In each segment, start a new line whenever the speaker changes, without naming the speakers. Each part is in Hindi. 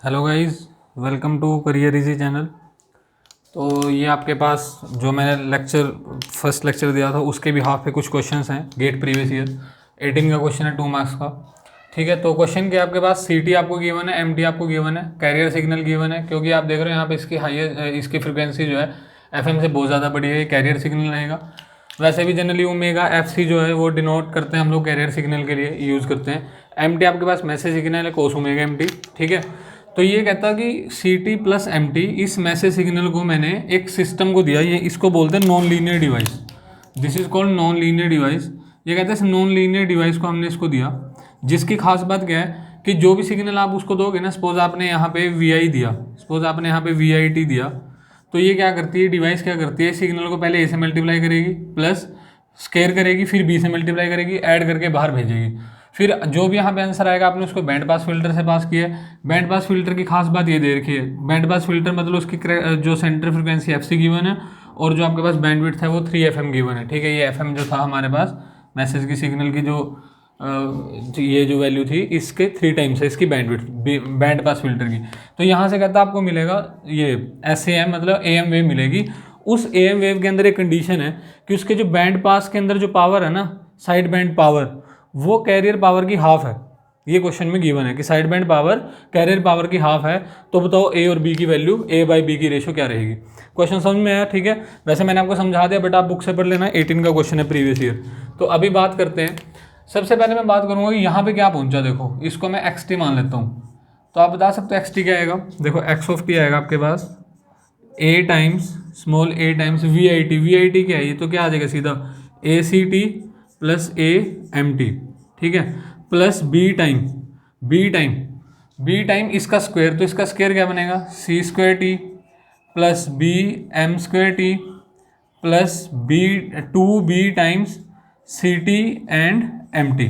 Hello guys, welcome to career easy channel. तो ये आपके पास जो मैंने फर्स्ट लेक्चर दिया था उसके भी हाफ पे कुछ क्वेश्चंस हैं। गेट प्रीवियस ईयर 18 का क्वेश्चन है, 2 मार्क्स का। ठीक है, तो क्वेश्चन क्या आपके पास सीटी आपको गिवन है, एमटी आपको गिवन है, कैरियर सिग्नल गिवन है। क्योंकि आप देख रहे हो यहाँ पे इसकी फ्रिक्वेंसी जो है एफएम से बहुत ज़्यादा बड़ी है, ये कैरियर सिग्नल रहेगा। वैसे भी जनरली ओमेगा एफसी जो है वो डिनोट करते हैं हम लोग कैरियर सिग्नल के लिए यूज़ करते हैं। एमटी आपके पास मैसेज सिग्नल है, कोस ओमेगा एमटी। ठीक है, तो ये कहता कि C T plus M T, इस मैसेज सिग्नल को मैंने एक सिस्टम को दिया, ये इसको बोलते हैं non linear device. This is called non linear device. ये कहते हैं नॉन लीनियर डिवाइस को हमने इसको दिया, जिसकी खास बात क्या है कि जो भी सिग्नल आप उसको दोगे ना, सपोज आपने यहाँ पे वी आई दिया, सपोज आपने यहाँ पे वी आई टी दिया, तो ये क्या करती है, डिवाइस क्या करती है, सिग्नल को पहले ए से मल्टीप्लाई करेगी, प्लस स्केयर करेगी, फिर बी से मल्टीप्लाई करेगी, ऐड करके बाहर भेजेगी। फिर जो भी यहाँ पे आंसर आएगा आपने उसको बैंड पास फिल्टर से पास किया है। बैंड पास फिल्टर की खास बात ये दे रखी है, बैंड पास फिल्टर मतलब उसकी जो centre frequency F C given है और जो आपके पास बैंडविड्थ है वो 3 FM गिवन है। ठीक है, ये FM जो था हमारे पास मैसेज की सिग्नल की ये जो वैल्यू थी इसके 3 टाइम्स है इसकी बैंडविड्थ बैंड पास फिल्टर की। तो यहाँ से कहता आपको मिलेगा ये SAM मतलब AM वेव मिलेगी। उस AM वेव के अंदर एक कंडीशन है कि उसके जो बैंड पास के अंदर जो पावर है ना, साइड बैंड पावर, वो कैरियर पावर की हाफ है। ये क्वेश्चन में गिवन है कि side band power carrier power की हाफ है। तो बताओ ए और बी की वैल्यू, A/B की रेशो क्या रहेगी। क्वेश्चन समझ में आया? ठीक है, वैसे मैंने आपको समझा दिया, बट आप बुक से पढ़ लेना, 18 का क्वेश्चन है प्रीवियस ईयर। तो अभी बात करते हैं, सबसे पहले मैं बात करूंगा कि यहाँ पे क्या पहुंचा। देखो इसको मैं XT मान लेता हूँ, तो आप बता सकते हो XT क्या आएगा। देखो X ऑफ टी आएगा आपके पास A times small a times V I T क्या है, ये तो क्या आ जाएगा सीधा ACT प्लस AMT। ठीक है, प्लस बी टाइम इसका स्क्वायर, तो इसका स्क्वायर क्या बनेगा C²T plus BM²T plus 2B times CT and MT।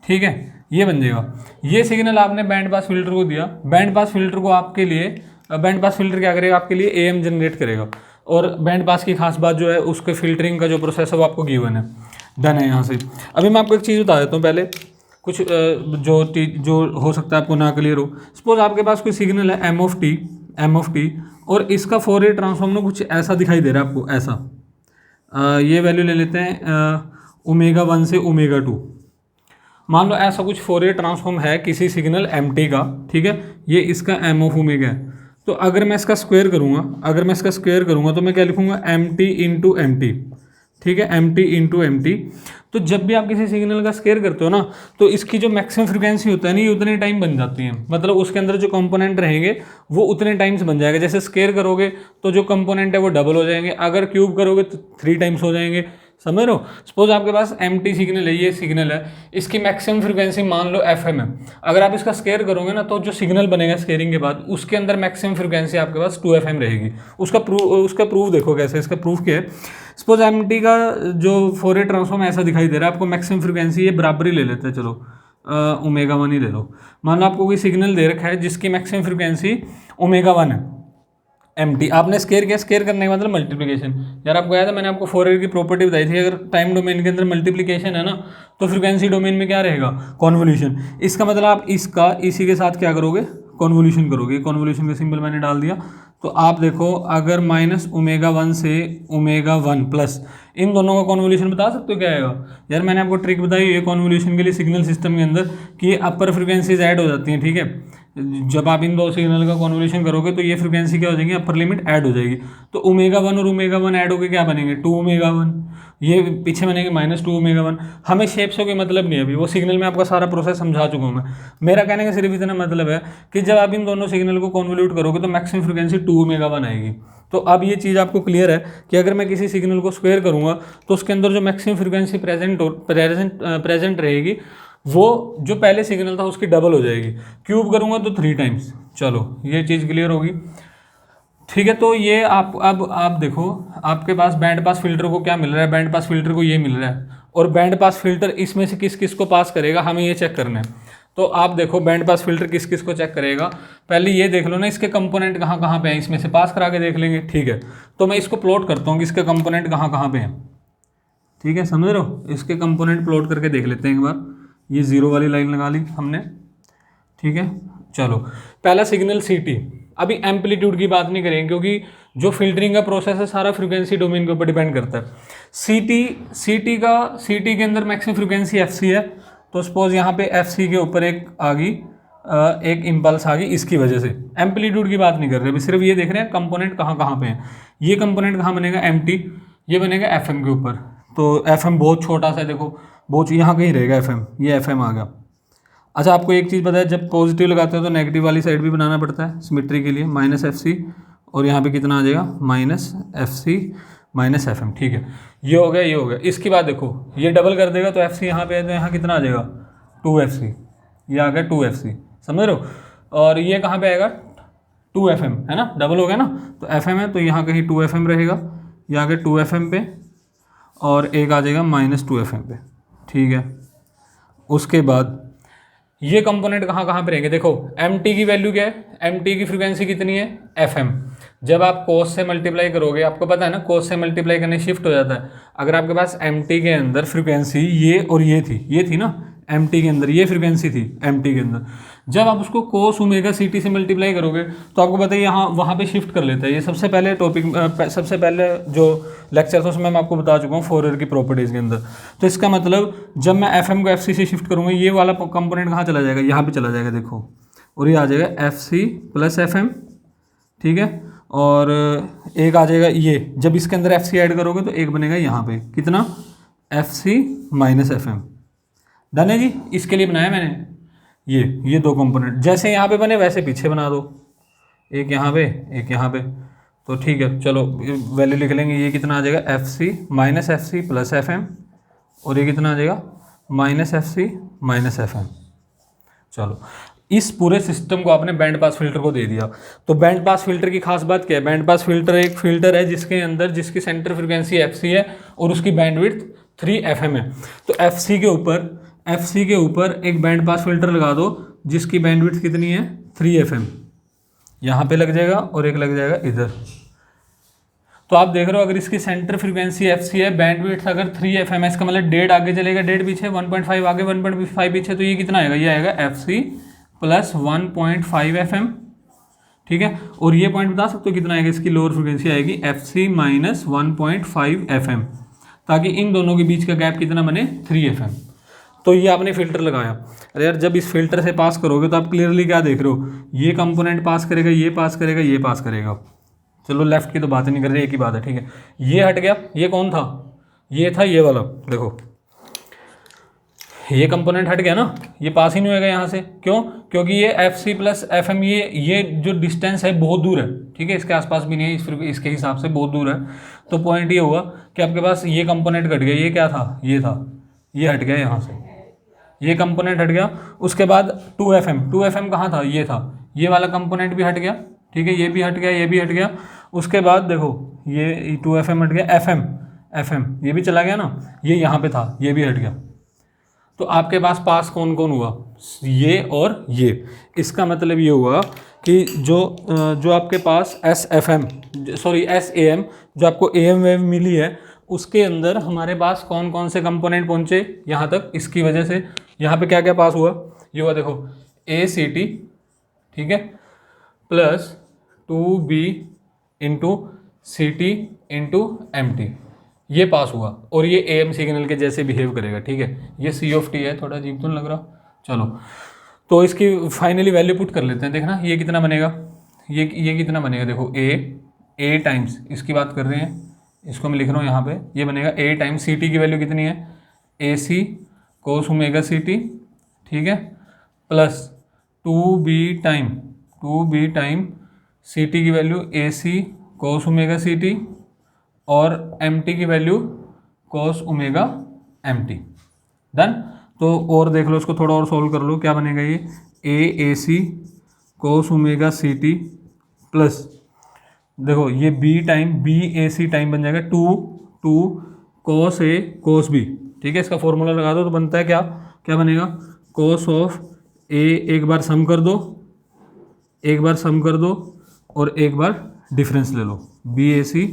ठीक है, ये बन जाएगा। ये सिग्नल आपने बैंड पास फिल्टर को दिया, बैंड पास फिल्टर को आपके लिए, बैंड पास फिल्टर क्या करेगा आपके लिए, AM जनरेट करेगा। और बैंड पास की खास बात जो है उसके फिल्टरिंग का जो प्रोसेस है वो आपको गिवन है, डन है यहाँ से। अभी मैं आपको एक चीज़ बता देता हूँ पहले, कुछ जो हो सकता है आपको ना क्लियर हो। सपोज आपके पास कोई सिग्नल है एम ऑफ टी और इसका फोरियर ट्रांसफॉर्म ना कुछ ऐसा दिखाई दे रहा है आपको, ऐसा ये वैल्यू ले लेते हैं ω1 से ω2। मान लो ऐसा कुछ फोरियर ट्रांसफॉर्म है किसी सिग्नल MT का। ठीक है, ये इसका M ऑफ ओमेगा है। तो अगर मैं इसका स्क्वायर करूँगा तो मैं क्या लिखूँगा, MT इंटू MT। ठीक है, MT इंटू MT। तो जब भी आप किसी सिग्नल का स्क्वायर करते हो ना, तो इसकी जो मैक्सिमम फ्रिक्वेंसी होता है ना, ये उतने टाइम बन जाती है। मतलब उसके अंदर जो कंपोनेंट रहेंगे वो उतने टाइम्स बन जाएगा। जैसे स्क्वायर करोगे तो जो कंपोनेंट है वो डबल हो जाएंगे, अगर क्यूब करोगे तो 3 टाइम्स हो जाएंगे। समझ रहे हो? सपोज आपके पास MT सिग्नल है, ये सिग्नल है, इसकी मैक्सिमम फ्रिक्वेंसी मान लो FM है। अगर आप इसका स्क्वायर करोगे ना, तो जो सिग्नल बनेगा स्क्वेयरिंग के बाद उसके अंदर मैक्सिमम फ्रिक्वेंसी आपके पास 2 FM रहेगी। उसका प्रूफ देखो कैसे, इसका प्रूफ क्या है। सपोज MT का जो फोरियर ट्रांसफॉर्म ऐसा दिखाई दे रहा है आपको, मैक्सिमम फ्रिक्वेंसी ये बराबरी ले लेते हैं, चलो ω1 ही ले लो। मान लो आपको कोई सिग्नल दे रखा है जिसकी मैक्सिमम फ्रिक्वेंसी ω1 है, MT। आपने स्केयर किया, स्केयर करने का मतलब मल्टीप्लिकेशन। यार आपको याद है मैंने आपको फोरियर की प्रॉपर्टी बताई थी, अगर टाइम डोमेन के अंदर मल्टीप्लिकेशन है ना, तो फ्रिक्वेंसी डोमेन में क्या रहेगा, कॉन्वोल्यूशन। इसका मतलब आप इसका इसी के साथ क्या करोगे, कॉन्वोल्यूशन करोगे। कॉन्वोल्यूशन का सिंबल मैंने डाल दिया। तो आप देखो, अगर -ω1 से ω1 प्लस, इन दोनों का कॉन्वोल्यूशन बता सकते हो क्या आएगा। यार मैंने आपको ट्रिक बताई है कॉन्वोल्यूशन के लिए सिग्नल सिस्टम के अंदर, कि अपर फ्रिक्वेंसीज ऐड हो जाती हैं। ठीक है, जब आप इन दो सिग्नल का कॉन्वोल्यूशन करोगे तो ये फ्रिक्वेंसी क्या हो जाएगी, अपर लिमिट ऐड हो जाएगी। तो ω1 और ω1 ऐड होकर क्या बनेंगे, 2ω1। ये पीछे बनेंगे -2ω1। हमें शेप से कोई मतलब नहीं है, अभी वो सिग्नल में आपका सारा प्रोसेस समझा चुका हूँ मैं। मेरा कहने का सिर्फ इतना मतलब है कि जब आप इन दोनों सिग्नल को कॉन्वोल्यूट करोगे तो मैक्सिमम फ्रिक्वेंसी 2ω1 आएगी। तो अब ये चीज़ आपको क्लियर है कि अगर मैं किसी सिग्नल को स्क्वायर करूँगा तो उसके अंदर जो मैक्सिमम फ्रिक्वेंसी प्रेजेंट रहेगी वो जो पहले सिग्नल था उसकी डबल हो जाएगी। क्यूब करूँगा तो 3 टाइम्स। चलो ये चीज़ क्लियर होगी। ठीक है, तो ये अब आप देखो, आपके पास बैंड पास फिल्टर को क्या मिल रहा है, बैंड पास फिल्टर को ये मिल रहा है, और बैंड पास फिल्टर इसमें से किस किस को पास करेगा हमें ये चेक करना है। तो आप देखो बैंड पास फिल्टर किस किस को चेक करेगा, पहले ये देख लो ना इसके कंपोनेंट कहाँ कहाँ पे हैं, इसमें से पास करा के देख लेंगे। ठीक है, तो मैं इसको प्लॉट करता हूँ कि इसके कंपोनेंट कहाँ कहाँ पे हैं। ठीक है, समझ रहे हो, इसके कंपोनेंट प्लॉट करके देख लेते हैं एक बार। ये 0 वाली लाइन लगा ली हमने। ठीक है, चलो पहला सिग्नल सी टी। अभी एम्पलीट्यूड की बात नहीं करेंगे क्योंकि जो फिल्टरिंग का प्रोसेस है सारा फ्रीक्वेंसी डोमेन के ऊपर डिपेंड करता है। सी टी के अंदर मैक्सिमम फ्रीक्वेंसी एफ सी है, तो सपोज यहाँ पे एफ सी के ऊपर एक आ गई, एक इम्पल्स आ गई इसकी वजह से। एम्पलीट्यूड की बात नहीं कर रहे, अभी सिर्फ ये देख रहे हैं कंपोनेंट कहाँ कहाँ पे हैं। ये कंपोनेंट कहाँ बनेगा, एम टी, ये बनेगा एफ एम के ऊपर। तो एफ एम बहुत छोटा सा है, देखो बहुत यहाँ कहीं रहेगा एफ एम, ये एफ एम आ गया। अच्छा आपको एक चीज़ पता है, जब पॉजिटिव लगाते हैं तो नेगेटिव वाली साइड भी बनाना पड़ता है सिमेट्री के लिए, माइनस एफ सी, और यहाँ पे कितना आ जाएगा, minus F C minus F M. ठीक है, ये हो गया, ये हो गया। इसके बाद देखो ये डबल कर देगा तो एफ सी यहाँ पे है, तो यहाँ कितना आ जाएगा, 2 एफ सी, ये आ गया 2 एफ सी, समझ रहे हो। और ये कहाँ पे आएगा, 2 एफ एम, है ना, डबल हो गया ना, तो एफ एम है तो यहाँ कहीं 2 एफ एम रहेगा, ये आ गया 2 एफ एम पे, और एक आ जाएगा माइनस 2 एफ एम पे। ठीक है, उसके बाद ये कंपोनेंट कहाँ कहाँ पे रहेंगे, देखो एम टी की वैल्यू क्या है, एम टी की फ्रीक्वेंसी कितनी है, एफ एम। जब आप कोस से मल्टीप्लाई करोगे, आपको पता है ना कोस से मल्टीप्लाई करने शिफ्ट हो जाता है। अगर आपके पास एम टी के अंदर फ्रीक्वेंसी ये और ये थी ना, एम टी के अंदर ये फ्रीक्वेंसी थी एम टी के अंदर, जब आप उसको कोस ओमेगा सी टी से मल्टीप्लाई करोगे तो आपको पता है यहाँ वहाँ पे शिफ्ट कर लेता है। ये सबसे पहले टॉपिक, सबसे पहले जो लेक्चर था उसमें मैं आपको बता चुका हूँ फोरियर की प्रॉपर्टीज़ के अंदर। तो इसका मतलब जब मैं एफ एम को एफ सी से शिफ्ट करूँगा, ये वाला कंपोनेंट कहाँ चला जाएगा, यहाँ पर चला जाएगा, देखो, और ये आ जाएगा F C plus F M. ठीक है, और एक आ जाएगा ये, जब इसके अंदर एफ सी ऐड करोगे तो एक बनेगा यहाँ पे, कितना, F C minus F M. Done है जी, इसके लिए बनाया मैंने ये 2 कंपोनेंट। जैसे यहाँ पे बने वैसे पीछे बना दो, एक यहाँ पे एक यहाँ पे। तो ठीक है, चलो वैल्यू लिख लेंगे, ये कितना आ जाएगा, F C minus F C plus F M, और ये कितना आ जाएगा, minus F C minus F M. चलो इस पूरे सिस्टम को आपने बैंड पास फिल्टर को दे दिया। तो बैंड पास फिल्टर की खास बात क्या है, बैंड पास फिल्टर एक फिल्टर है जिसके अंदर जिसकी सेंटर फ्रीक्वेंसी एफ सी है और उसकी बैंडविड्थ 3 एफ एम है। तो एफ सी के ऊपर एक बैंड पास फिल्टर लगा दो जिसकी बैंडविड्थ कितनी है, 3 एफ एम, यहाँ पे लग जाएगा और एक लग जाएगा इधर। तो आप देख रहे हो अगर इसकी सेंटर फ्रीक्वेंसी एफ सी है, बैंडविड्थ अगर 3 एफ एम है, इसका मतलब 1.5 आगे चलेगा, 1.5 पीछे, 1.5 आगे, 1.5 पीछे, तो ये कितना आएगा, ये आएगा F C plus 1.5 F M. ठीक है, और ये पॉइंट बता सकते हो कितना आएगा, इसकी लोअर फ्रीक्वेंसी आएगी F C minus 1.5 F M, ताकि इन दोनों के बीच का गैप कितना बने, 3 एफ एम। तो ये आपने फिल्टर लगाया। अरे यार जब इस फिल्टर से पास करोगे तो आप क्लियरली क्या देख रहे हो, ये कंपोनेंट पास करेगा, ये पास करेगा, ये पास करेगा। चलो लेफ्ट की तो बात नहीं कर रहे, एक ही बात है। ठीक है, ये हट गया, ये कौन था, ये था ये वाला, देखो ये कंपोनेंट हट गया ना, ये पास ही नहीं होगा यहाँ से। क्यों, क्योंकि ये F C plus F M, ये जो डिस्टेंस है बहुत दूर है। ठीक है, इसके आसपास भी नहीं है, इसके हिसाब से बहुत दूर है। तो पॉइंट ये हुआ कि आपके पास ये कंपोनेंट घट गया, ये क्या था, ये था, ये हट गया यहाँ से, ये कंपोनेंट हट गया। उसके बाद 2 एफ एम कहाँ था, ये था, ये वाला कंपोनेंट भी हट गया। ठीक है, ये भी हट गया, ये भी हट गया। उसके बाद देखो ये 2 एफ एम हट गया, एफ एम ये भी चला गया ना, ये यहाँ पे था, ये भी हट गया। तो आपके पास कौन कौन हुआ, ये और ये। इसका मतलब ये हुआ कि जो आपके पास एस ए एम जो आपको ए एम वेव मिली है, उसके अंदर हमारे पास कौन कौन से कंपोनेंट पहुँचे यहाँ तक, इसकी वजह से यहाँ पे क्या क्या पास हुआ, ये हुआ देखो ए सी टी, ठीक है, plus 2b into C T into M T, ये पास हुआ। और ये ए एम सिग्नल के जैसे बिहेव करेगा। ठीक है, ये सी ऑफ टी है, थोड़ा अजीब तो नहीं लग रहा। चलो तो इसकी फाइनली वैल्यू पुट कर लेते हैं। देखना ये कितना बनेगा, ये कितना बनेगा, देखो ए टाइम्स, इसकी बात कर रहे हैं, इसको मैं लिख रहा हूँ यहाँ पे, ये बनेगा ए टाइम्स सी टी की वैल्यू कितनी है, ए C cos omega C T, ठीक है, plus 2b time C T की value A C cos omega C T, और एम टी की value cos omega M T. Done. तो और देख लो, इसको थोड़ा और सोल्व कर लो, क्या बनेगा ये A C cos omega C T plus, देखो ये बी ए सी टाइम बन जाएगा 2 कोस ए कोस बी। ठीक है, इसका फॉर्मूला लगा दो तो बनता है क्या बनेगा, कोस ऑफ ए, एक बार सम कर दो और एक बार डिफरेंस ले लो, B A C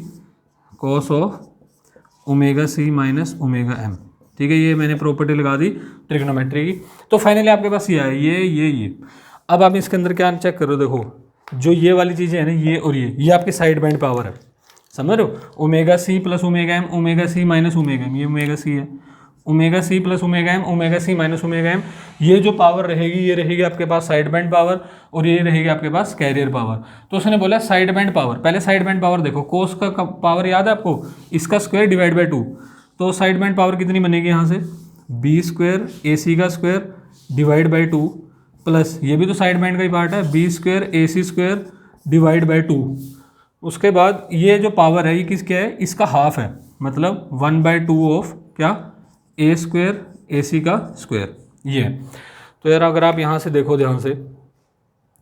cos of omega C minus omega M. ठीक है, ये मैंने प्रॉपर्टी लगा दी ट्रिग्नोमेट्री की। तो फाइनली आपके पास ये है, ये अब आप इसके अंदर क्या चेक करो, देखो जो ये वाली चीज़ें हैं ना, ये और ये आपकी साइड बैंड पावर है, समझ रहे हो। Omega C plus omega M, omega C minus omega M, ये ओमेगा सी है, omega C plus omega M, omega C minus omega M, ये जो पावर रहेगी ये रहेगी आपके पास साइड बैंड पावर, और ये रहेगी आपके पास कैरियर पावर। तो उसने बोला साइड बैंड पावर, पहले साइड बैंड पावर देखो, कोस का पावर याद है आपको, इसका स्क्वायर डिवाइड बाई 2, तो साइड बैंड पावर कितनी बनेगी यहाँ से, बी स्क्वायर ए सी का स्क्वायर डिवाइड बाई 2 प्लस ये भी तो साइड बैंड का ही पार्ट है, B square A C square divide by 2। उसके बाद ये जो पावर है ये किस क्या है, इसका हाफ है, मतलब 1/2 ऑफ क्या, ए स्क्वायर ए सी का स्क्वायर, ये है। तो यार अगर आप यहाँ से देखो ध्यान से,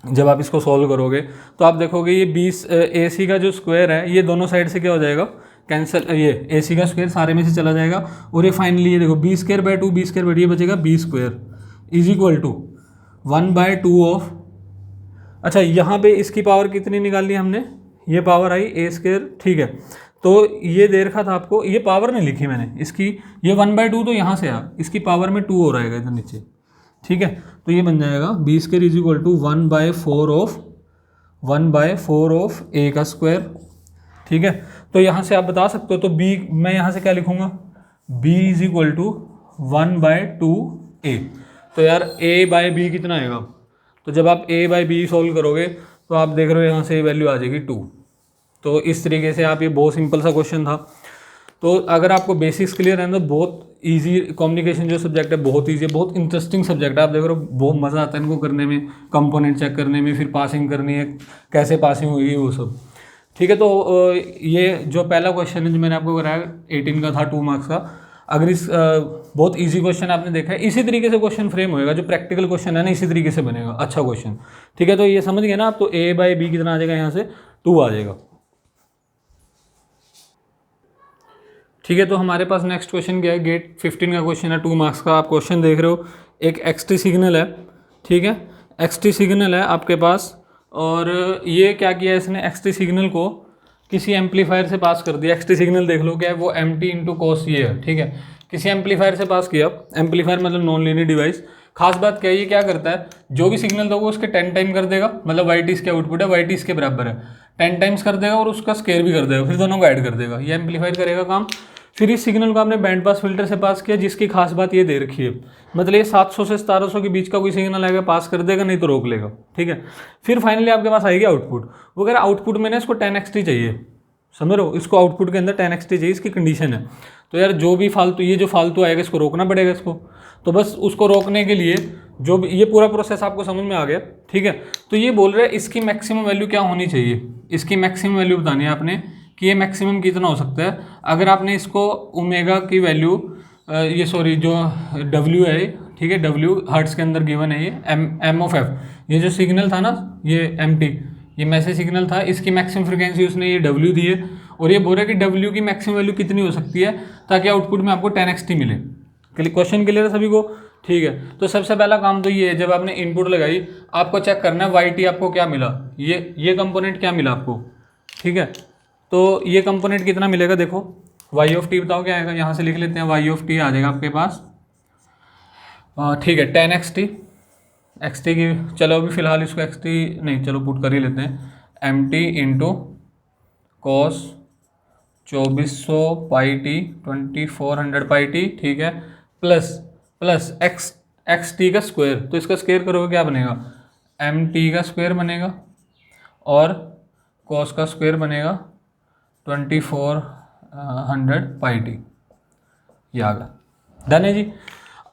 जब आप इसको सॉल्व करोगे तो आप देखोगे ये 20 ए सी का जो स्क्वायर है ये दोनों साइड से क्या हो जाएगा, कैंसिल, ये ए सी का स्क्वायर सारे में से चला जाएगा, और ये फाइनली ये देखो B square by 2, B square by, ये बचेगा B square is equal to 1/2 of, अच्छा यहाँ पे इसकी पावर कितनी निकाल ली हमने, ये पावर आई ए स्क्वायर, ठीक है। तो ये दे रखा था आपको, ये पावर नहीं लिखी मैंने इसकी, ये 1/2 तो यहाँ से आ, इसकी पावर में 2 हो रहेगा इधर नीचे, ठीक है। तो ये बन जाएगा B square is equal to 1/4 of A का स्क्वायर, ठीक है। तो यहाँ से आप बता सकते हो, तो बी मैं यहाँ से क्या लिखूँगा, बी इज इक्वल टू 1/2 ए। तो यार ए बाय बी कितना आएगा, तो जब आप ए बाय बी सॉल्व करोगे तो आप देख रहे हो यहाँ से वैल्यू आ जाएगी 2। तो इस तरीके से आप, ये बहुत सिंपल सा क्वेश्चन था। तो अगर आपको बेसिक्स क्लियर है तो बहुत इजी, कम्युनिकेशन जो सब्जेक्ट है बहुत इजी है, बहुत इंटरेस्टिंग सब्जेक्ट है। आप देख रहे हो बहुत मज़ा आता है इनको करने में, कंपोनेंट चेक करने में, फिर पासिंग करनी है, कैसे पासिंग हुई वो सब, ठीक है। तो ये जो पहला क्वेश्चन है जो मैंने आपको कराया 18 का था, 2 मार्क्स का। अगर इस बहुत इजी क्वेश्चन आपने देखा है, इसी तरीके से क्वेश्चन फ्रेम होएगा, जो प्रैक्टिकल क्वेश्चन है ना इसी तरीके से बनेगा अच्छा क्वेश्चन, ठीक है। तो ये समझ गए ना आप, तो ए बाई बी कितना आ जाएगा, यहाँ से 2 आ जाएगा, ठीक है। तो हमारे पास नेक्स्ट क्वेश्चन क्या है, गेट 15 का क्वेश्चन है, 2 मार्क्स का। आप क्वेश्चन देख रहे हो, एक एक्सटी सिग्नल है, ठीक है, एक्सटी सिग्नल है आपके पास, और ये क्या किया इसने, एक्सटी सिग्नल को किसी एम्पलीफायर से पास कर दिया। एक्सटी सिग्नल देख लो क्या है, वो एम टी इंटू कॉस ये है, ठीक है, किसी एम्पलीफायर से पास किया। एम्पलीफायर मतलब नॉन लीनियर डिवाइस। खास बात क्या है, ये क्या करता है, जो भी सिग्नल दोगे उसके 10 टाइम कर देगा, मतलब वाई टी इसके आउटपुट है, वाई टी इसके बराबर है, 10 टाइम्स कर देगा और उसका स्केयर भी कर देगा, फिर दोनों को ऐड कर देगा, ये एम्पलीफायर करेगा काम। फिर इस सिग्नल को आपने बैंड पास फिल्टर से पास किया, जिसकी खास बात ये दे रखी है, मतलब ये 700 से 1700 के बीच का कोई सिग्नल आएगा पास कर देगा, नहीं तो रोक लेगा, ठीक है। फिर फाइनली आपके पास आएगी आउटपुट, वो कह रहा है आउटपुट में ना इसको 10xt चाहिए, समझ रहे हो, इसको आउटपुट के अंदर 10xt चाहिए, इसकी कंडीशन है। तो यार जो भी फालतू, ये जो फालतू आएगा इसको रोकना पड़ेगा इसको। तो बस उसको रोकने के लिए जो भी, ये पूरा प्रोसेस आपको समझ में आ गया, ठीक है। तो ये बोल रहे हैं इसकी मैक्सिमम वैल्यू क्या होनी चाहिए, इसकी मैक्सिमम वैल्यू बतानी है आपने कि ये मैक्सिमम कितना हो सकता है। अगर आपने इसको ओमेगा की वैल्यू, ये सॉरी जो डब्ल्यू है, ठीक है, डब्ल्यू हर्ट्स के अंदर गिवन है, ये एम ऑफ एफ, ये जो सिग्नल था ना, ये एम टी, ये मैसेज सिग्नल था, इसकी मैक्सिमम फ्रिक्वेंसी उसने ये डब्ल्यू दी है, और ये बोल रहा है कि डब्ल्यू की मैक्सिमम वैल्यू कितनी हो सकती है ताकि आउटपुट में आपको 10xt मिले। क्वेश्चन क्लियर है सभी को, ठीक है। तो सबसे पहला काम तो ये है, जब आपने इनपुट लगाई आपको चेक करना है वाई टी आपको क्या मिला, ये कंपोनेंट क्या मिला आपको, ठीक है। तो ये कंपोनेंट कितना मिलेगा, देखो वाई ऑफ टी बताओ क्या आएगा, यहाँ से लिख लेते हैं, वाई ऑफ टी आ जाएगा आपके पास, ठीक है, 10xt, xt की, चलो अभी फिलहाल इसको xt नहीं, चलो पुट कर ही लेते हैं, M T into cos 2400 pi T 2400 pi T, ठीक है, प्लस एक्स टी का स्क्वायर, तो इसका स्क्वायर करोगे क्या बनेगा, एम टी का स्क्वायर बनेगा और कॉस का स्क्वायर बनेगा 2400 पाई टी, ये आ गया, डन है जी।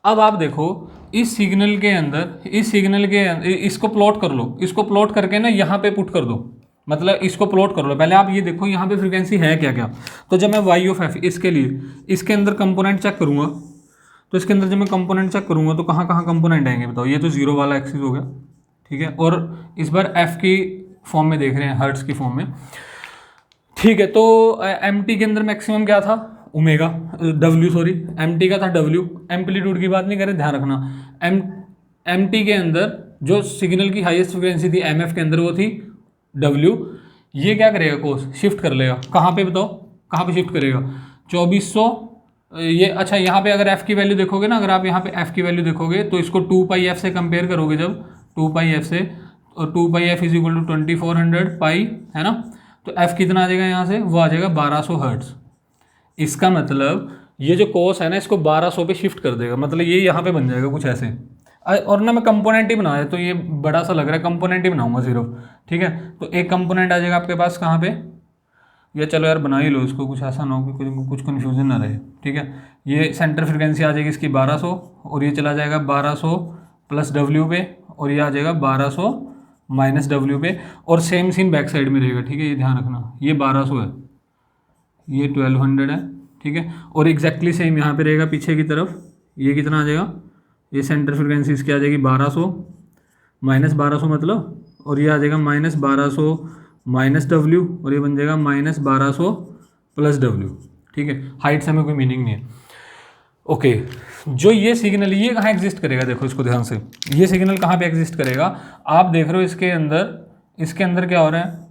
अब आप देखो इस सिग्नल के अंदर इसको प्लॉट कर लो, इसको प्लॉट करके ना यहाँ पे पुट कर दो, मतलब इसको प्लॉट कर लो। पहले आप ये देखो यहाँ पे फ्रीक्वेंसी है क्या क्या। तो जब मैं वाई ऑफ एफ इसके लिए इसके अंदर कंपोनेंट चेक करूँगा, तो इसके अंदर जब मैं कंपोनेंट चेक करूँगा तो कहाँ कहाँ कंपोनेंट आएंगे बताओ। ये तो जीरो वाला एक्सिस हो गया, ठीक है, और इस बार एफ की फॉर्म में देख रहे हैं, हर्ट्स की फॉर्म में, ठीक है। तो एम टी के अंदर मैक्सिमम क्या था, omega, W sorry, M T का था डब्ल्यू, एम्पलीट्यूड की बात नहीं करें, ध्यान रखना। एम टी के अंदर जो सिग्नल की हाईएस्ट फ्रिक्वेंसी थी एम एफ के अंदर वो थी डब्ल्यू। ये क्या करेगा, कोर्स शिफ्ट कर लेगा, कहाँ पे बताओ, कहाँ पे शिफ्ट करेगा, 2400, ये अच्छा यहाँ पे अगर f की वैल्यू देखोगे ना, अगर आप यहाँ पे f की वैल्यू देखोगे तो इसको 2 पाई f से कंपेयर करोगे, जब 2πf से, और 2πf इज इक्वल टू 2400 पाई, है ना। तो f कितना आ जाएगा यहाँ से, वो आ जाएगा 1200 हर्ट्ज। इसका मतलब ये जो कोस है ना, इसको 1200 पे शिफ्ट कर देगा, मतलब ये यहाँ पे बन जाएगा कुछ ऐसे। और ना मैं कंपोनेंट ही बनाया, तो ये बड़ा सा लग रहा है, कंपोनेंट ही बनाऊंगा सिर्फ, ठीक है। तो एक कंपोनेंट आ जाएगा आपके पास कहाँ पे, या चलो यार बना ही लो इसको, कुछ ऐसा ना हो कि कुछ कन्फ्यूजन ना रहे, ठीक है। ये सेंटर फ्रिक्वेंसी आ जाएगी इसकी 1200, और ये चला जाएगा 1200 प्लस डब्ल्यू पे, और ये आ जाएगा 1200 माइनस डब्ल्यू पे, और सेम सीन बैक साइड में रहेगा, ठीक है। ये ध्यान रखना, ये 1200 है, ये 1200 है, ठीक है। और एग्जैक्टली सेम यहाँ पे रहेगा पीछे की तरफ, ये कितना आ जाएगा, ये सेंटर फ्रिक्वेंसी इसकी आ जाएगी 1200 माइनस 1200 मतलब, और ये आ जाएगा माइनस 1200 माइनस डब्ल्यू, और ये बन जाएगा माइनस 1200 प्लस डब्ल्यू, ठीक है। हाइट से हमें कोई मीनिंग नहीं है, ओके। जो ये सिग्नल, ये कहाँ एग्जिस्ट करेगा, देखो इसको ध्यान से, ये सिग्नल कहाँ पे एग्जिस्ट करेगा, आप देख रहे हो इसके अंदर क्या हो रहा है,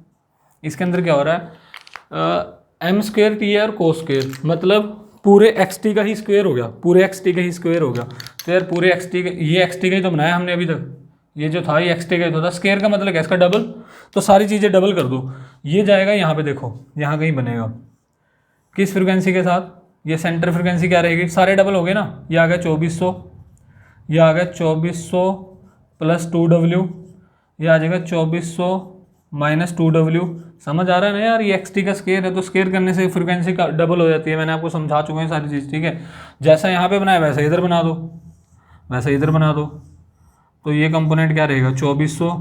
इसके अंदर क्या हो रहा है, एम स्क्वेयर टी है और कोस स्क्वेयर, मतलब पूरे एक्स टी का ही स्क्वेयर हो गया, पूरे एक्स टी का ही स्क्वेयर हो गया। तो यार पूरे एक्स टी, ये एक्स टी का ही तो बनाया हमने अभी तक, ये जो था ये एक्स टी का ही तो था, स्क्वेयर का मतलब क्या, इसका डबल, तो सारी चीज़ें डबल कर दो, ये जाएगा यहाँ पे, देखो यहाँ कहीं बनेगा, किस फ्रिक्वेंसी के साथ, ये सेंटर फ्रिक्वेंसी क्या रहेगी, सारे डबल हो गए ना, ये आ गया 2400, ये आ गया 2400 प्लस 2W, ये आ जाएगा 2400 माइनस 2W। समझ आ रहा है ना यार, ये एक्स टी का स्क्वायर है, तो स्क्वायर करने से फ्रिक्वेंसी का डबल हो जाती है, मैंने आपको समझा चुका हूँ सारी चीज़, ठीक है। जैसा यहाँ पे बनाया वैसा इधर बना दो, वैसा इधर बना दो, तो ये कंपोनेंट क्या रहेगा, 2400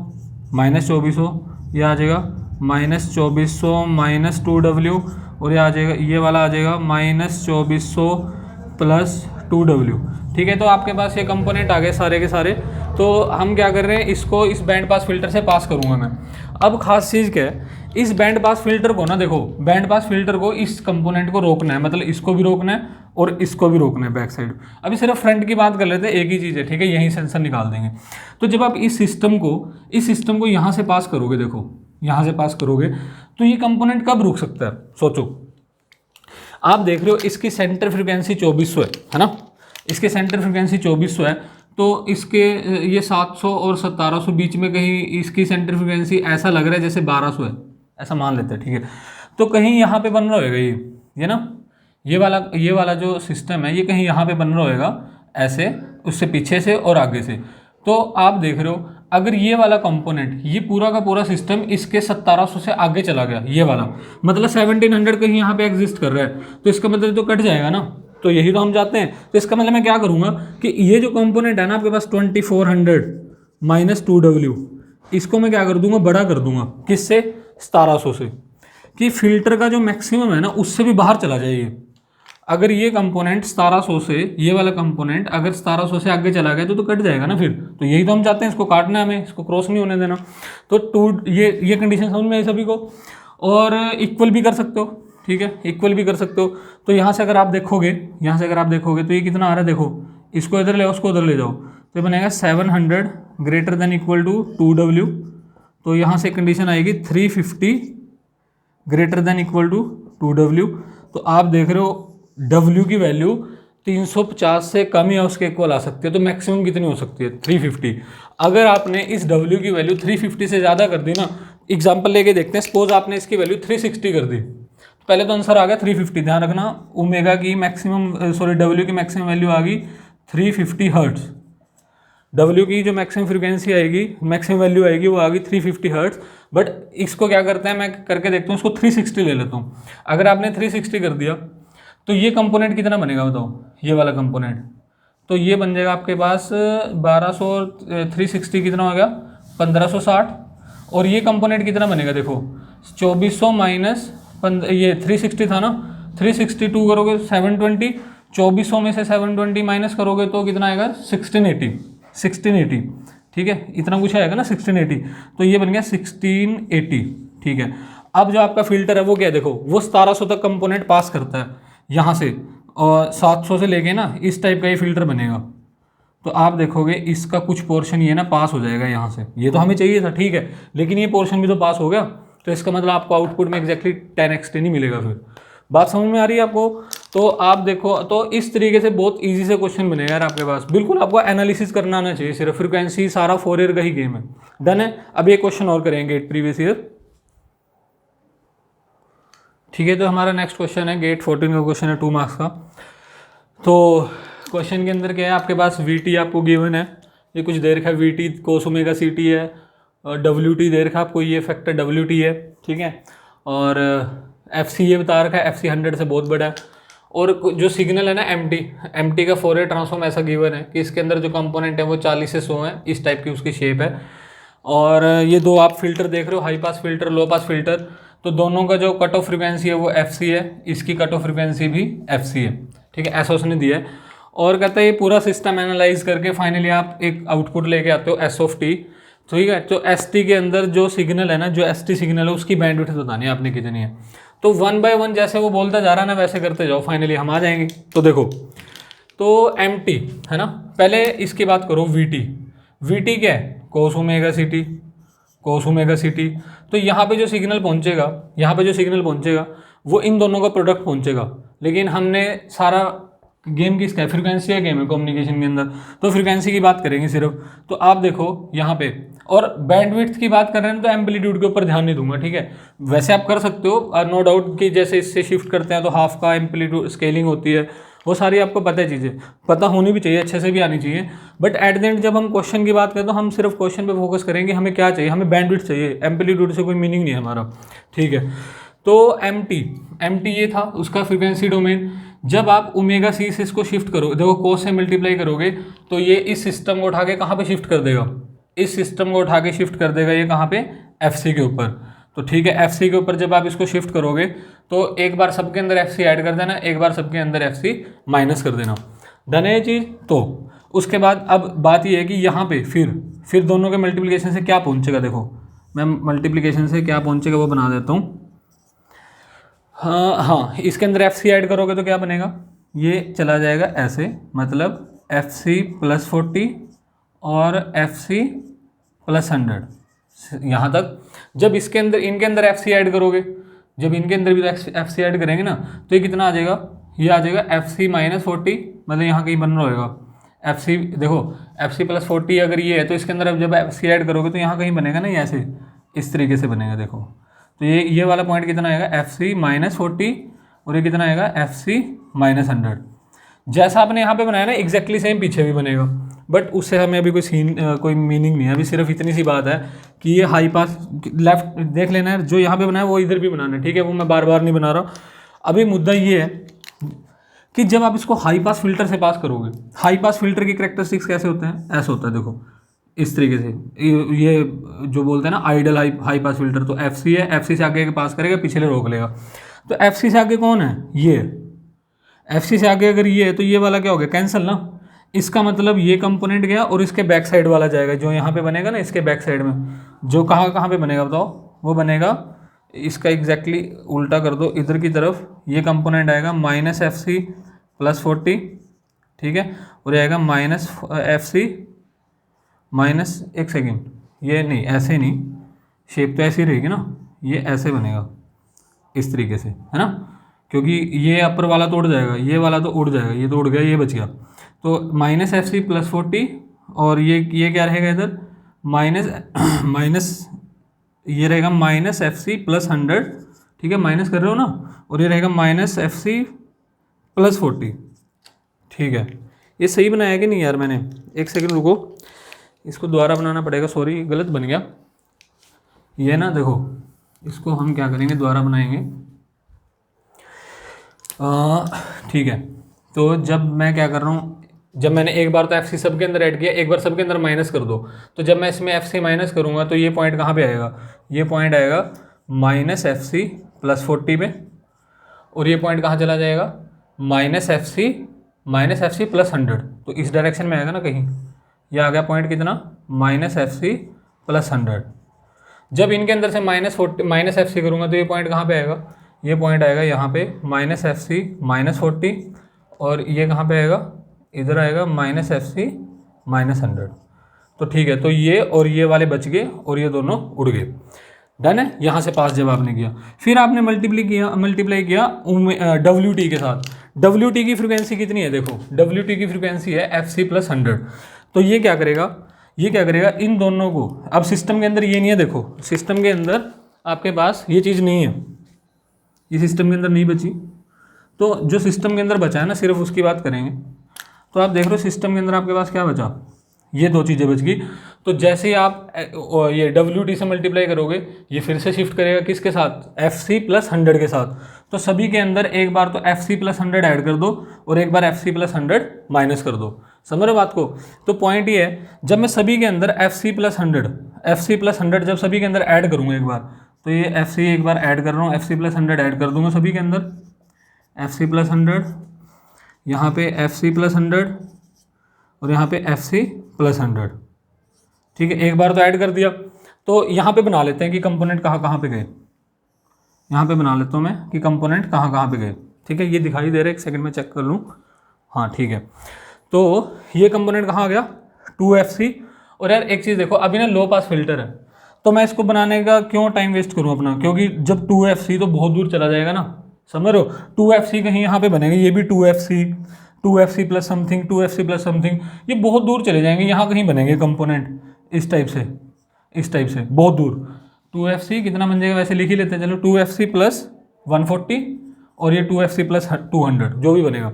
माइनस 2400, ये आ जाएगा माइनस 2400 माइनस 2W, और ये आ जाएगा, ये वाला आ जाएगा माइनस 2400 प्लस 2W, ठीक है। तो आपके पास ये कंपोनेंट आ गए सारे के सारे। तो हम क्या कर रहे हैं, इसको इस बैंड पास फिल्टर से पास करूंगा मैं। अब खास चीज़ क्या है, इस बैंड पास फिल्टर को ना, देखो बैंड पास फिल्टर को इस कंपोनेंट को रोकना है, मतलब इसको भी रोकना है और इसको भी रोकना है बैक साइड। अभी सिर्फ फ्रंट की बात कर लेते हैं, एक ही चीज़ है, ठीक है, यहीं सेंसर निकाल देंगे। तो जब आप इस सिस्टम को यहाँ से पास करोगे, देखो यहाँ से पास करोगे, तो ये कंपोनेंट कब रुक सकता है, सोचो। आप देख रहे हो इसकी सेंटर फ्रिक्वेंसी 2400 है ना, इसके सेंटर फ्रिक्वेंसी 2400 है, तो इसके ये 700 और 1700 बीच में कहीं इसकी सेंटर फ्रिक्वेंसी ऐसा लग रहा है जैसे 1200 है, ऐसा मान लेते हैं, ठीक है। तो कहीं यहाँ पे बन रहा होगा ये ना, ये वाला जो सिस्टम है, ये कहीं यहाँ पे बन रहा होगा ऐसे, उससे पीछे से और आगे से। तो आप देख रहे हो, अगर ये वाला कंपोनेंट, ये पूरा का पूरा सिस्टम इसके 1700 से आगे चला गया, ये वाला मतलब 1700 कहीं यहाँ पे एग्जिस्ट कर रहा है, तो इसका मतलब तो कट जाएगा ना, तो यही तो हम चाहते हैं। तो इसका मतलब मैं क्या करूँगा कि ये जो कंपोनेंट है ना आपके पास 2400 माइनस 2W, इसको मैं क्या कर दूंगा, बड़ा कर दूंगा, किससे, 1700 से, कि फिल्टर का जो मैक्सिमम है ना उससे भी बाहर चला जाए। अगर ये कंपोनेंट 1700 से, ये वाला कंपोनेंट अगर 1700 से आगे चला गया तो कट जाएगा ना फिर, तो यही तो हम चाहते हैं, इसको काटना है हमें, इसको क्रॉस नहीं होने देना। तो ये कंडीशन समझ में आई सभी को। और इक्वल भी कर सकते हो, ठीक है, इक्वल भी कर सकते हो। तो यहाँ से अगर आप देखोगे, तो ये कितना आ रहा है, देखो इसको इधर ले आओ, उसको उधर ले जाओ, तो ये बनेगा 700 greater than equal to 2W। तो यहाँ से कंडीशन आएगी 350 greater than equal to 2W। तो आप देख रहे हो W की वैल्यू 350 से कम या उसके इक्वल आ सकती है, तो मैक्सिमम कितनी हो सकती है, 350। अगर आपने इस W की वैल्यू 350 से ज़्यादा कर दी ना, एग्जाम्पल लेके देखते हैं, सपोज आपने इसकी वैल्यू 360 कर दी, पहले तो आंसर आ गया 350, ध्यान रखना, ओमेगा की मैक्सिमम W की मैक्सिमम वैल्यू आ गई 350 हर्ट्ज, W की जो मैक्सिमम फ्रीक्वेंसी आएगी, मैक्सिमम वैल्यू आएगी, वो आ गई 350 हर्ट्ज। बट इसको क्या करते हैं, मैं करके देखता हूँ, इसको 360 ले लेता हूँ। अगर आपने 360 कर दिया तो ये कंपोनेंट कितना बनेगा बताओ, ये वाला कंपोनेंट, तो ये बन जाएगा आपके पास 1200, 360 कितना हो गया 1560। और ये कंपोनेंट कितना बनेगा, देखो 2400 माइनस ये 360 था ना, 362 करोगे 720, 2400 में से 720 माइनस करोगे तो कितना आएगा 1680, ठीक है, इतना कुछ आएगा ना 1680, तो ये बन गया 1680, ठीक है। अब जो आपका फिल्टर है वो क्या है, देखो वो 1700 तक कंपोनेंट पास करता है यहाँ से, और 700 से लेके ना इस टाइप का ये फिल्टर बनेगा। तो आप देखोगे इसका कुछ पोर्शन ये ना पास हो जाएगा यहाँ से, ये तो हमें चाहिए था, ठीक है, लेकिन ये पोर्शन भी तो पास हो गया, तो इसका मतलब आपको आउटपुट में एग्जैक्टली 10x नहीं मिलेगा फिर। बात समझ में आ रही है आपको? तो आप देखो, तो इस तरीके से बहुत इजी से क्वेश्चन बनेगा यार आपके पास। बिल्कुल आपको एनालिसिस करना आना चाहिए सिर्फ, फ्रीक्वेंसी सारा 4 ईयर का ही गेम है। डन है। अब एक क्वेश्चन और करेंगे गेट प्रीवियस ईयर। ठीक है, तो हमारा नेक्स्ट क्वेश्चन है गेट 14 का क्वेश्चन है, 2 मार्क्स का। तो क्वेश्चन के अंदर क्या है आपके पास, वी आपको गिवन है, ये कुछ दे रखा है, V T cos omega C T है, और डब्ल्यू टी दे रखा है आपको, ये फैक्टर डब्ल्यू टी है, ठीक है। और एफ सी ये बता रखा है, एफ सी 100 से बहुत बड़ा है। और जो सिग्नल है ना एम टी का फोरियर ट्रांसफॉर्म ऐसा गिवन है कि इसके अंदर जो कंपोनेंट है वो 40 से 100 है, इस टाइप की उसकी शेप है। और ये दो आप फिल्टर देख रहे हो, हाई पास फिल्टर, लो पास फिल्टर, तो दोनों का जो कट ऑफ फ्रिक्वेंसी है वो एफ सी है, इसकी कट ऑफ फ्रिक्वेंसी भी एफ सी है, ठीक है, ऐसा उसने दिया है। और कहता है ये पूरा सिस्टम एनालाइज करके फाइनली आप एक आउटपुट लेके आते हो एस ऑफ टी, ठीक है। तो एस टी के अंदर जो सिग्नल है ना, जो एस टी सिग्नल है उसकी बैंडविड्थ बतानी है आपने कितनी है। तो 1 बाय 1 जैसे वो बोलता जा रहा है ना वैसे करते जाओ, फाइनली हम आ जाएंगे। तो देखो, तो एम टी है ना, पहले इसकी बात करो, वी टी क्या है, cos omega C T, cos omega C T. तो यहाँ पे जो सिग्नल पहुँचेगा, यहाँ पे जो सिग्नल पहुँचेगा वो इन दोनों का प्रोडक्ट पहुँचेगा। लेकिन हमने सारा गेम किसका है, फ्रीक्वेंसी का गेम है कम्युनिकेशन के अंदर, तो फ्रीक्वेंसी की बात करेंगे सिर्फ। तो आप देखो यहाँ पे, और बैंडविड्थ की बात कर रहे हैं तो एम्पलीट्यूड के ऊपर ध्यान नहीं दूंगा, ठीक है। वैसे आप कर सकते हो, नो डाउट कि जैसे इससे शिफ्ट करते हैं तो हाफ का एम्पलीट्यूड स्केलिंग होती है, वो सारी आपको पता है चीज़ें, पता होनी भी चाहिए, अच्छे से भी आनी चाहिए। बट एट द एंड जब हम क्वेश्चन की बात करें तो हम सिर्फ क्वेश्चन पे फोकस करेंगे, हमें क्या चाहिए, हमें बैंडविड्थ चाहिए, एम्पलीट्यूड से कोई मीनिंग नहीं है हमारा, ठीक है। तो एम टी ये था उसका फ्रीक्वेंसी डोमेन। जब आप ओमेगा सी से इसको शिफ्ट करो, देखो कोस से मल्टीप्लाई करोगे तो ये इस सिस्टम को उठा के कहाँ पे शिफ्ट कर देगा, इस सिस्टम को उठा के शिफ्ट कर देगा ये कहाँ पे, एफ सी के ऊपर। तो ठीक है, एफ सी के ऊपर जब आप इसको शिफ्ट करोगे तो एक बार सबके अंदर एफ सी ऐड कर देना, एक बार सबके अंदर एफ सी माइनस कर देना, डन है ये चीज़। तो उसके बाद अब बात ये है कि यहाँ पे फिर दोनों के मल्टीप्लिकेशन से क्या पहुँचेगा, देखो मैं मल्टीप्लिकेशन से क्या पहुँचेगा वो बना देता हूँ। हाँ, इसके अंदर एफ सी ऐड करोगे तो क्या बनेगा, ये चला जाएगा ऐसे, मतलब एफ सी प्लस 40 और एफ सी प्लस 100 यहाँ तक। जब इसके अंदर इनके अंदर एफ सी ऐड करोगे, जब इनके अंदर भी एफ सी ऐड करेंगे ना, तो ये कितना आ जाएगा, ये आ जाएगा एफ सी माइनस 40, मतलब यहाँ कहीं बन रहा होगा एफ सी, देखो एफ सी प्लस 40 अगर ये है तो इसके अंदर अब जब एफ सी ऐड करोगे तो यहाँ कहीं बनेगा ना, ऐसे इस तरीके से बनेगा, देखो। तो ये वाला पॉइंट कितना आएगा, एफ सी माइनस 40, और ये कितना आएगा, एफ सी माइनस 100। जैसा आपने यहाँ पे बनाया ना एग्जैक्टली सेम पीछे भी बनेगा, बट उससे हमें अभी कोई मीनिंग नहीं है। अभी सिर्फ इतनी सी बात है कि ये हाई पास लेफ्ट देख लेना है, जो यहाँ पे बनाया वो इधर भी बनाना है, ठीक है, वो मैं बार बार नहीं बना रहा। अभी मुद्दा ये है कि जब आप इसको हाई पास फिल्टर से पास करोगे, हाई पास फिल्टर की कैरेक्टरिस्टिक्स कैसे होते हैं, ऐसा होता है, देखो इस तरीके से, ये जो बोलते हैं ना आइडल हाई पास फिल्टर, तो एफ सी है, एफ सी से आगे पास करेगा, पिछले रोक लेगा। तो एफ सी से आगे कौन है, ये एफ सी से आगे अगर ये है तो ये वाला क्या हो गया, कैंसिल ना। इसका मतलब ये कंपोनेंट गया और इसके बैक साइड वाला जाएगा, जो यहाँ पे बनेगा ना इसके बैक साइड में, जो कहाँ पे बनेगा बताओ, वो बनेगा इसका एग्जैक्टली उल्टा कर दो, इधर की तरफ ये कंपोनेंट आएगा माइनस एफ सी प्लस 40, ठीक है, और ये आएगा माइनस एफ सी माइनस, एक सेकेंड, ये नहीं, ऐसे नहीं, शेप तो ऐसी रहेगी ना, ये ऐसे बनेगा इस तरीके से, है ना, क्योंकि ये अपर वाला तो उड़ जाएगा, ये वाला तो उड़ जाएगा, ये तो उड़ गया, ये बच गया। तो माइनस एफ सी प्लस 40, और ये क्या रहेगा इधर, माइनस ये रहेगा माइनस एफ सी प्लस 100, ठीक है, माइनस कर रहे हो ना, और ये रहेगा माइनस एफ सी प्लस 40, ठीक है। ये सही बनाया कि नहीं यार मैंने, एक सेकेंड रुको, इसको दोबारा बनाना पड़ेगा, सॉरी गलत बन गया ये ना, देखो इसको हम क्या करेंगे, दोबारा बनाएंगे, ठीक है। तो जब मैं क्या कर रहा हूँ, जब मैंने एक बार तो एफ सी सबके अंदर ऐड किया, एक बार सबके अंदर माइनस कर दो, तो जब मैं इसमें एफ सी माइनस करूँगा तो ये पॉइंट कहाँ पे आएगा, ये पॉइंट आएगा माइनस एफ सी प्लस 40 पे, और ये पॉइंट कहाँ चला जाएगा, माइनस एफ सी प्लस 100, तो इस डायरेक्शन में आएगा ना कहीं, ये आ गया पॉइंट कितना, माइनस एफ सी प्लस 100। जब इनके अंदर से माइनस एफ सी करूँगा तो ये पॉइंट कहाँ पे आएगा, ये पॉइंट आएगा यहाँ पे माइनस एफ सी माइनस 40, और ये कहाँ पे आएगा, इधर आएगा माइनस एफ सी माइनस 100। तो ठीक है, तो ये और ये वाले बच गए और ये दोनों उड़ गए। डन है, यहाँ से पास जब आपने किया, फिर आपने मल्टीप्लाई किया डब्ल्यू टी के साथ। डब्ल्यू टी की फ्रिक्वेंसी कितनी है, देखो डब्ल्यू टी की फ्रिक्वेंसी है एफ सी प्लस 100। तो ये क्या करेगा, इन दोनों को, अब सिस्टम के अंदर ये नहीं है, देखो सिस्टम के अंदर आपके पास ये चीज़ नहीं है, ये सिस्टम के अंदर नहीं बची। तो जो सिस्टम के अंदर बचा है ना, सिर्फ उसकी बात करेंगे। तो आप देख रहे हो सिस्टम के अंदर आपके पास क्या बचा, ये दो चीज़ें बच गई। तो जैसे ही आप ये डब्ल्यू टी से मल्टीप्लाई करोगे, ये फिर से शिफ्ट करेगा किसके साथ, एफ सी प्लस 100 के साथ। तो सभी के अंदर एक बार तो एफ सी प्लस 100 ऐड कर दो और एक बार एफ सी प्लस 100 माइनस कर दो। समझ रहे हो बात को। तो पॉइंट ये है, जब मैं सभी के अंदर एफ सी प्लस 100 जब सभी के अंदर ऐड करूँगा एक बार, तो ये एफ सी एक बार ऐड कर रहा हूँ, एफ सी प्लस 100 ऐड कर दूंगा सभी के अंदर, एफ सी प्लस 100, यहाँ पे एफ सी प्लस 100 और यहाँ पे एफ सी प्लस 100। ठीक है, एक बार तो ऐड कर दिया। तो यहाँ पे बना लेते हैं कि कंपोनेंट कहाँ कहाँ पे गए, यहाँ पे बना लेता हूँ मैं कि कंपोनेंट कहाँ कहाँ पे गए। ठीक है, ये दिखाई दे रहा है, एक सेकंड में चेक कर लूँ। हाँ ठीक है, तो ये कंपोनेंट कहाँ आ गया, 2FC। और यार एक चीज़ देखो, अभी ना लो पास फिल्टर है, तो मैं इसको बनाने का क्यों टाइम वेस्ट करूँ अपना, क्योंकि जब 2FC तो बहुत दूर चला जाएगा ना, समझ रहे हो। 2FC कहीं यहाँ पे बनेगा, ये भी 2FC plus something, 2FC plus something, ये बहुत दूर चले जाएंगे, यहाँ कहीं बनेंगे कंपोनेंट इस टाइप से बहुत दूर। 2FC कितना बन जाएगा, वैसे लिख ही लेते हैं चलो, 2FC प्लस 140 और ये 2FC प्लस 200 जो भी बनेगा।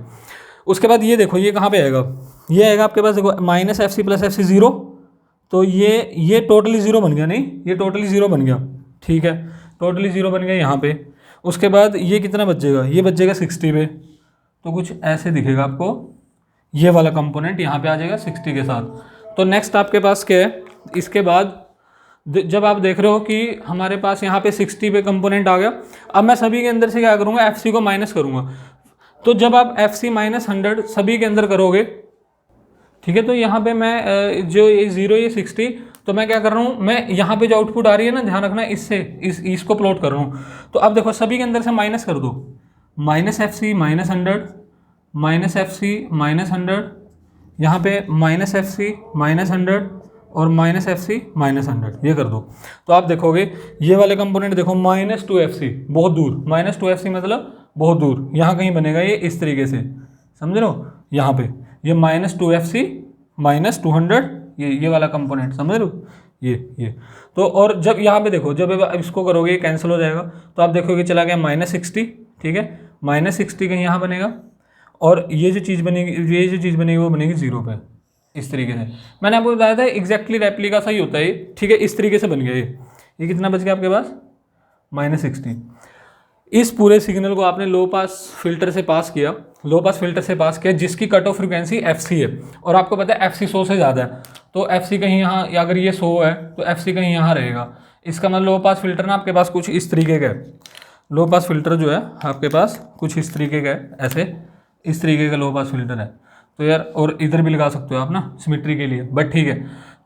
उसके बाद ये देखो, ये कहाँ पे आएगा, ये आएगा आपके पास, देखो माइनस FC प्लस FC 0। तो ये टोटली ज़ीरो बन गया, नहीं ये टोटली ज़ीरो बन गया। ठीक है, टोटली ज़ीरो बन गया यहाँ पे। उसके बाद ये कितना बच जाएगा, ये बच जाएगा 60 पे। तो कुछ ऐसे दिखेगा आपको, ये वाला कंपोनेंट यहाँ पे आ जाएगा 60 के साथ। तो नेक्स्ट आपके पास क्या है, इसके बाद जब आप देख रहे हो कि हमारे पास यहाँ पे 60 पे कंपोनेंट आ गया, अब मैं सभी के अंदर से क्या करूँगा, FC को माइनस करूँगा। तो जब आप FC माइनस 100 सभी के अंदर करोगे, ठीक है, तो यहाँ पे मैं जो ये 0 ये 60, तो मैं क्या कर रहा हूँ, मैं यहाँ पे जो आउटपुट आ रही है ना, ध्यान रखना, इससे इसको प्लॉट कर रहा हूँ। तो अब देखो सभी के अंदर से माइनस कर दो, minus FC minus 100, minus FC minus 100, यहाँ पे माइनस FC माइनस 100 और माइनस FC माइनस 100, ये कर दो। तो आप देखोगे ये वाले कंपोनेंट देखो, माइनस 2FC बहुत दूर, माइनस 2FC मतलब बहुत दूर, यहाँ कहीं बनेगा ये इस तरीके से, समझ रहे हो, यहाँ पे ये माइनस 2FC माइनस 200, ये वाला कंपोनेंट समझ रहे हो, ये। तो और जब यहाँ पे देखो, जब इसको करोगे ये कैंसिल हो जाएगा, तो आप देखोगे चला गया माइनस 60। ठीक है, माइनस 60 कहीं यहाँ बनेगा और ये जो चीज़ बनेगी वो बनेगी 0 पे, इस तरीके से। मैंने आपको बताया था एग्जैक्टली रेप्लिका सा ही होता है ये। ठीक है, इस तरीके से बन गया ये कितना बच गया आपके पास, माइनस 60। इस पूरे सिग्नल को आपने लो पास फिल्टर से पास किया, जिसकी कट ऑफ फ्रिक्वेंसी FC है, और आपको पता है FC 100 से ज़्यादा है, तो FC कहीं यहाँ, या अगर ये 100 है तो FC कहीं यहाँ रहेगा। इसका मतलब लो पास फिल्टर ना आपके पास कुछ इस तरीके का है, लो पास फिल्टर जो है आपके पास कुछ इस तरीके का है, ऐसे इस तरीके का लो पास फिल्टर है। तो यार, और इधर भी लगा सकते हो आप ना सिमेट्री के लिए, बट ठीक है।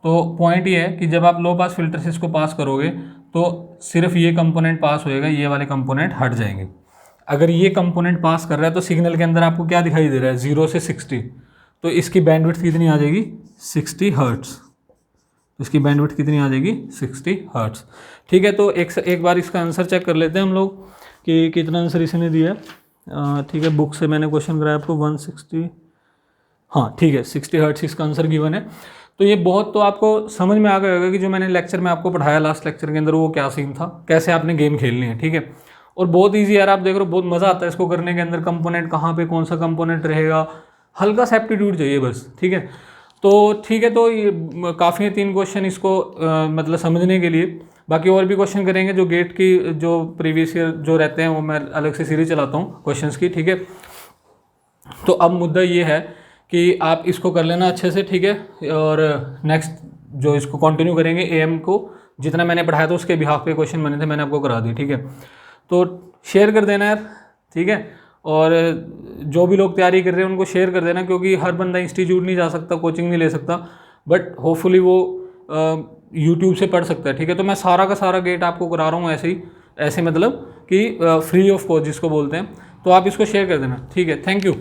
तो पॉइंट ये है कि जब आप लो पास फिल्टर से इसको पास करोगे, तो सिर्फ ये कंपोनेंट पास होएगा, ये वाले कंपोनेंट हट जाएंगे। अगर ये कंपोनेंट पास कर रहा है तो सिग्नल के अंदर आपको क्या दिखाई दे रहा है, 0 से 60, तो इसकी बैंडविड्थ कितनी आ जाएगी, 60 हर्ट्ज़। इसकी बैंडविड्थ कितनी आ जाएगी, 60 हर्ट्ज़। ठीक है, तो एक बार इसका आंसर चेक कर लेते हैं हम लोग कि कितना आंसर इसने दिया है। ठीक है, बुक से मैंने क्वेश्चन कराया आपको 160, हाँ ठीक है, 60 हर्ट्ज़ इसका आंसर गिवन है। तो ये बहुत तो आपको समझ में आ गया होगा कि जो मैंने लेक्चर में आपको पढ़ाया लास्ट लेक्चर के अंदर वो क्या सीन था, कैसे आपने गेम खेलनी है। ठीक है, और बहुत इजी यार, आप देख रहे हो बहुत मज़ा आता है इसको करने के अंदर, कंपोनेंट कहाँ पे कौन सा कंपोनेंट रहेगा, हल्का सा एप्टीट्यूड चाहिए बस। ठीक है, तो ठीक है, तो ये काफ़ी है 3 क्वेश्चन इसको मतलब समझने के लिए। बाकी और भी क्वेश्चन करेंगे, जो गेट की जो प्रीवियस ईयर जो रहते हैं वो मैं अलग से सीरीज चलाता हूँ क्वेश्चंस की। ठीक है, तो अब मुद्दा ये है कि आप इसको कर लेना अच्छे से। ठीक है, और नेक्स्ट जो इसको कंटिन्यू करेंगे AM को जितना मैंने पढ़ाया था उसके बिहाफ पे क्वेश्चन बने थे, मैंने आपको करा दी। ठीक है, तो शेयर कर देना यार। ठीक है, और जो भी लोग तैयारी कर रहे हैं उनको शेयर कर देना, क्योंकि हर बंदा इंस्टीट्यूट नहीं जा सकता, कोचिंग नहीं ले सकता, बट होपफुली वो यूट्यूब से पढ़ सकता है। ठीक है, तो मैं सारा का सारा गेट आपको करा रहा हूँ ऐसे मतलब कि फ्री ऑफ कॉस्ट जिसको बोलते हैं। तो आप इसको शेयर कर देना। ठीक है, थैंक यू।